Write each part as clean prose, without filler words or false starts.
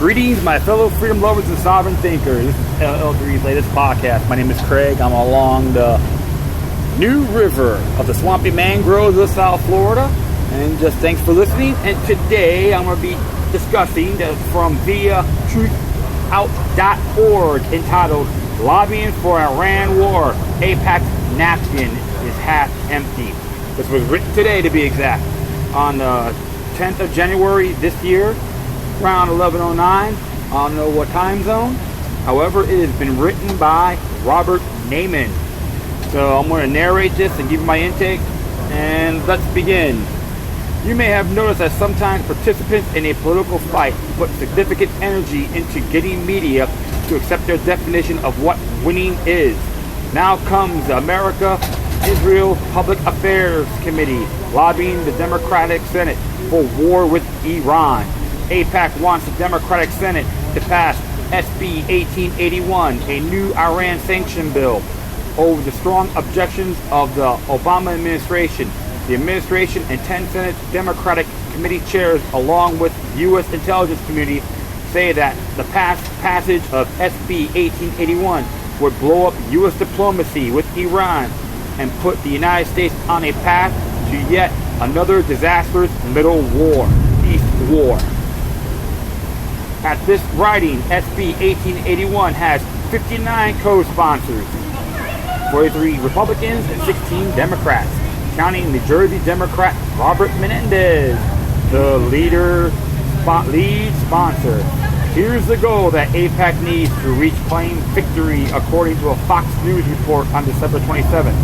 Greetings, my fellow freedom lovers and sovereign thinkers. This is LL3's latest podcast. My name is Craig. I'm along the New River of the swampy mangroves of South Florida. And just thanks for listening. And today I'm going to be discussing from via truthout.org entitled Lobbying for Iran War. AIPAC napkin is half empty. This was written today, to be exact, on the 10th of January this year, around 11:09. I don't know what time zone. However, it has been written by Robert Naiman. So I'm going to narrate this and give you my intake. And let's begin. You may have noticed that sometimes participants in a political fight put significant energy into getting media to accept their definition of what winning is. Now comes the America-Israel Public Affairs Committee lobbying the Democratic Senate for war with Iran. AIPAC wants the Democratic Senate to pass SB 1881, a new Iran sanction bill, over the strong objections of the Obama administration. The administration and 10 Senate Democratic Committee chairs, along with the U.S. intelligence community, say that the passage of SB 1881 would blow up U.S. diplomacy with Iran and put the United States on a path to yet another disastrous Middle War, East War. At this writing, SB 1881 has 59 co-sponsors, 43 Republicans and 16 Democrats, counting New Jersey Democrat Robert Menendez, the lead sponsor. Here's the goal that AIPAC needs to reach claim victory, according to a Fox News report on December 27th.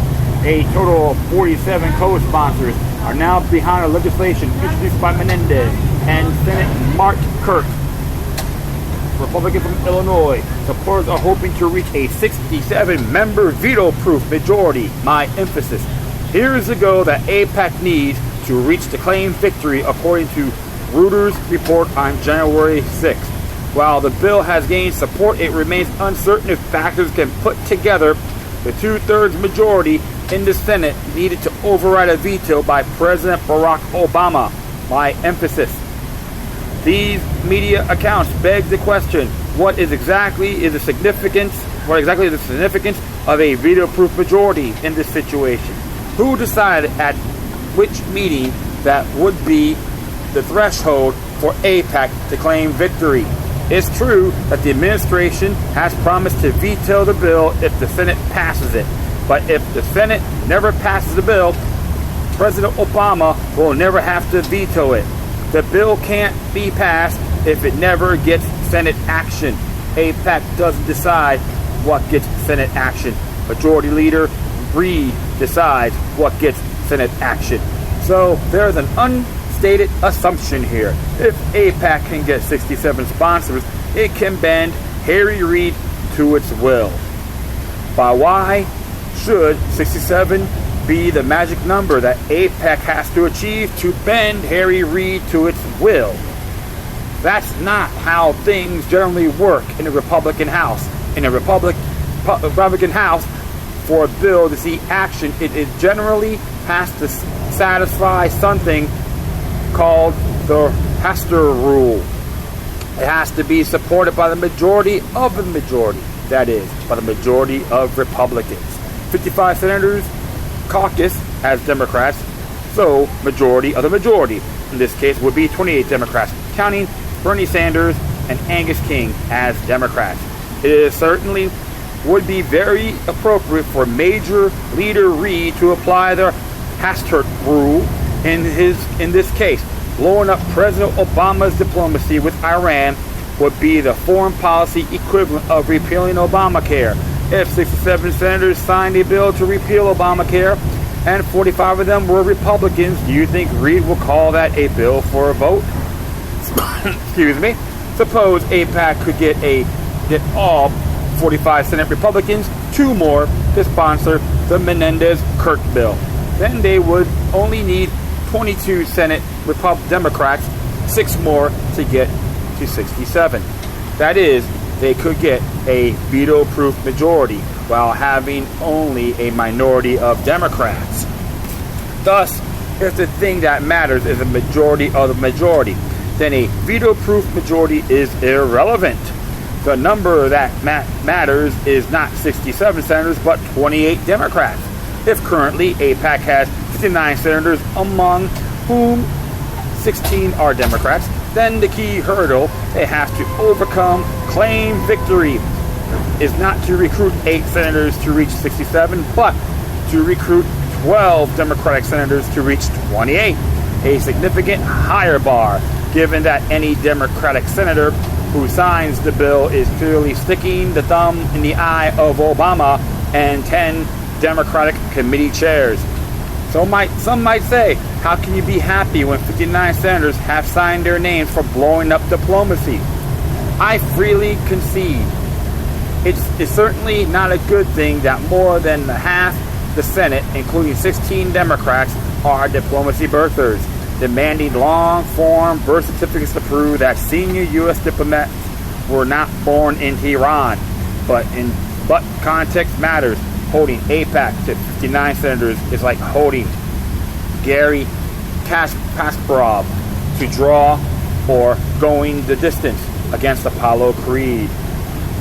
A total of 47 co-sponsors are now behind a legislation introduced by Menendez and Senate Mark Kirk, Republican from Illinois. Supporters are hoping to reach a 67-member veto-proof majority. My emphasis. Here's the goal that AIPAC needs to reach the claim victory, according to Reuters report on January 6th. While the bill has gained support, it remains uncertain if backers can put together the two-thirds majority in the Senate needed to override a veto by President Barack Obama. My emphasis. These media accounts beg the question: what exactly is the significance of a veto-proof majority in this situation? Who decided at which meeting that would be the threshold for AIPAC to claim victory? It's true that the administration has promised to veto the bill if the Senate passes it. But if the Senate never passes the bill, President Obama will never have to veto it. The bill can't be passed if it never gets Senate action. AIPAC doesn't decide what gets Senate action. Majority Leader Reid decides what gets Senate action. So there's an unstated assumption here. If AIPAC can get 67 sponsors, it can bend Harry Reid to its will. But why should 67 be the magic number that AIPAC has to achieve to bend Harry Reid to its will? That's not how things generally work in the Republican House. In a Republican House, for a bill to see action, it generally has to satisfy something called the Hester Rule. It has to be supported by the majority of the majority. That is, by the majority of Republicans. 55 senators caucus as Democrats, so majority of the majority. In this case would be 28 Democrats, counting Bernie Sanders and Angus King as Democrats. It certainly would be very appropriate for Major Leader Reid to apply the Hastert Rule in this case. Blowing up President Obama's diplomacy with Iran would be the foreign policy equivalent of repealing Obamacare. If 67 senators signed a bill to repeal Obamacare and 45 of them were Republicans, do you think Reid will call that a bill for a vote? Excuse me. Suppose AIPAC could get all 45 Senate Republicans, 2 more to sponsor the Menendez-Kirk bill. Then they would only need 22 Senate Democrats, 6 more to get to 67. That is, they could get a veto-proof majority while having only a minority of Democrats. Thus, if the thing that matters is a majority of the majority, then a veto-proof majority is irrelevant. The number that matters is not 67 senators, but 28 Democrats. If currently AIPAC has 59 senators, among whom 16 are Democrats, then the key hurdle they have to overcome, claim victory, is not to recruit 8 senators to reach 67, but to recruit 12 Democratic senators to reach 28, a significant higher bar, given that any Democratic senator who signs the bill is clearly sticking the thumb in the eye of Obama and 10 Democratic committee chairs. Some might say, how can you be happy when 59 senators have signed their names for blowing up diplomacy? I freely concede. It's certainly not a good thing that more than half the Senate, including 16 Democrats, are diplomacy birthers, demanding long-form birth certificates to prove that senior U.S. diplomats were not born in Tehran. But context matters. Holding AIPAC to 59 senators is like holding Gary Kasparov to draw or going the distance against Apollo Creed.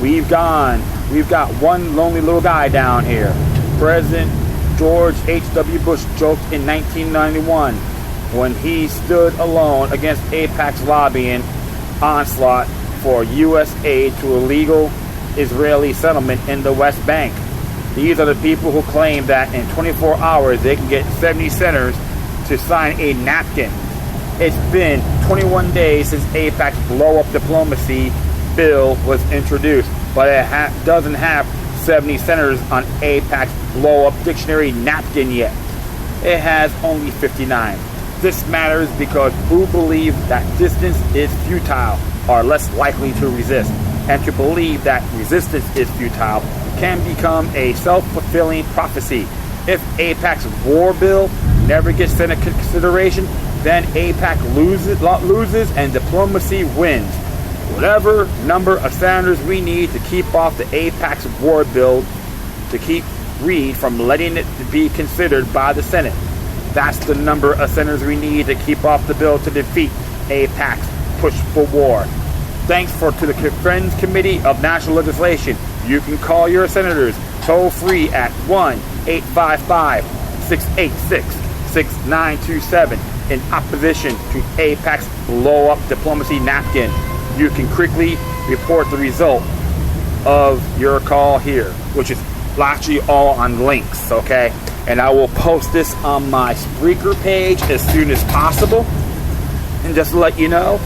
We've got one lonely little guy down here. President George H.W. Bush joked in 1991 when he stood alone against AIPAC's lobbying onslaught for U.S. aid to illegal Israeli settlement in the West Bank. These are the people who claim that in 24 hours they can get 70 senators to sign a napkin. It's been 21 days since AIPAC's blow-up diplomacy bill was introduced, but it doesn't have 70 senators on AIPAC's blow-up dictionary napkin yet. It has only 59. This matters because who believe that distance is futile are less likely to resist, and to believe that resistance is futile can become a self-fulfilling prophecy. If AIPAC's war bill never gets Senate consideration, then AIPAC loses and diplomacy wins. Whatever number of senators we need to keep off the AIPAC's war bill to keep Reid from letting it be considered by the Senate, that's the number of senators we need to keep off the bill to defeat AIPAC's push for war. Thanks to the Friends Committee of National Legislation. You can call your senators toll free at 1-855-686-6927 in opposition to AIPAC's blow-up diplomacy napkin. You can quickly report the result of your call here, which is actually all on links, okay? And I will post this on my Spreaker page as soon as possible. And just to let you know,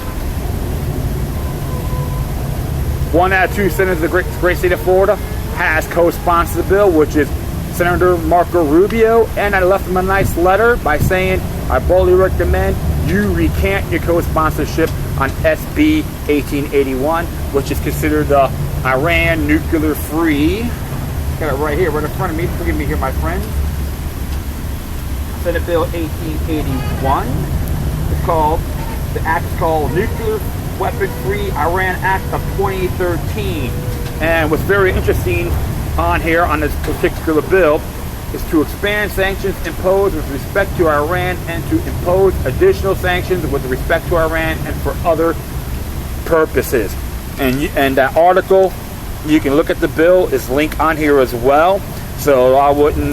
1 out of 2 senators of the great state of Florida has co-sponsored the bill, which is Senator Marco Rubio. And I left him a nice letter by saying, I boldly recommend you recant your co-sponsorship on SB 1881, which is considered the Iran nuclear-free. Got it right here, right in front of me. Forgive me here, my friends. Senate Bill 1881. The act is called Nuclear Weapon-Free Iran Act of 2013. And what's very interesting on here on this particular bill is to expand sanctions imposed with respect to Iran and to impose additional sanctions with respect to Iran and for other purposes. And that article, you can look at the bill, is linked on here as well. So I wouldn't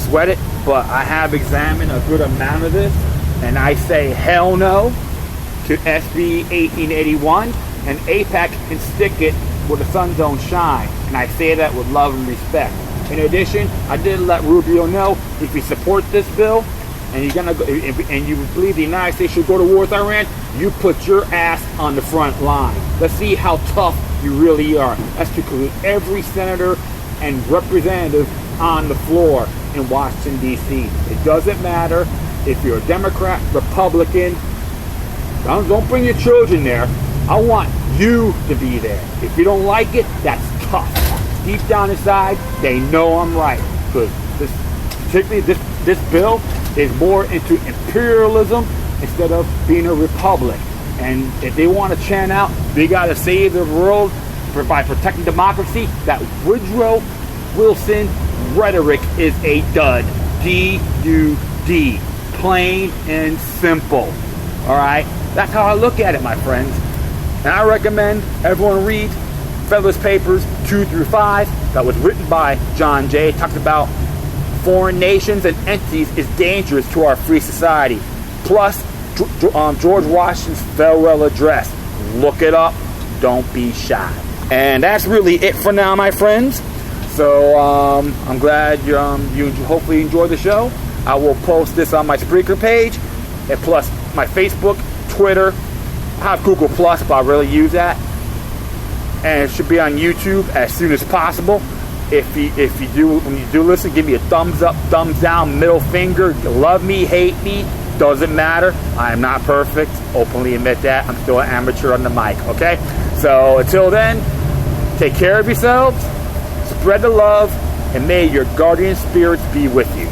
sweat it, but I have examined a good amount of this, and I say hell no to SB 1881, and AIPAC can stick it where the sun don't shine, and I say that with love and respect. In addition, I did let Rubio know if you support this bill and you're gonna go, and you believe the United States should go to war with Iran, you put your ass on the front line. Let's see how tough you really are. That's to include every senator and representative on the floor in Washington, D.C. It doesn't matter if you're a Democrat, Republican. Don't bring your children there. I want you to be there. If you don't like it, that's tough. Deep down inside, they know I'm right. Because this bill is more into imperialism instead of being a republic. And if they want to chant out, they got to save the world by protecting democracy, that Woodrow Wilson rhetoric is a dud. D-U-D. Plain and simple. All right? That's how I look at it, my friends. And I recommend everyone read Federalist Papers 2 through 5 that was written by John Jay. It talks about foreign nations and entities is dangerous to our free society. Plus, George Washington's farewell address. Look it up. Don't be shy. And that's really it for now, my friends. So I'm glad you hopefully enjoyed the show. I will post this on my Spreaker page, and plus my Facebook, Twitter. I have Google Plus, but I really use that. And it should be on YouTube as soon as possible. If you do, when you do listen, give me a thumbs up, thumbs down, middle finger. Love me, hate me, doesn't matter. I am not perfect. Openly admit that. I'm still an amateur on the mic. Okay. So until then, take care of yourselves, spread the love, and may your guardian spirits be with you.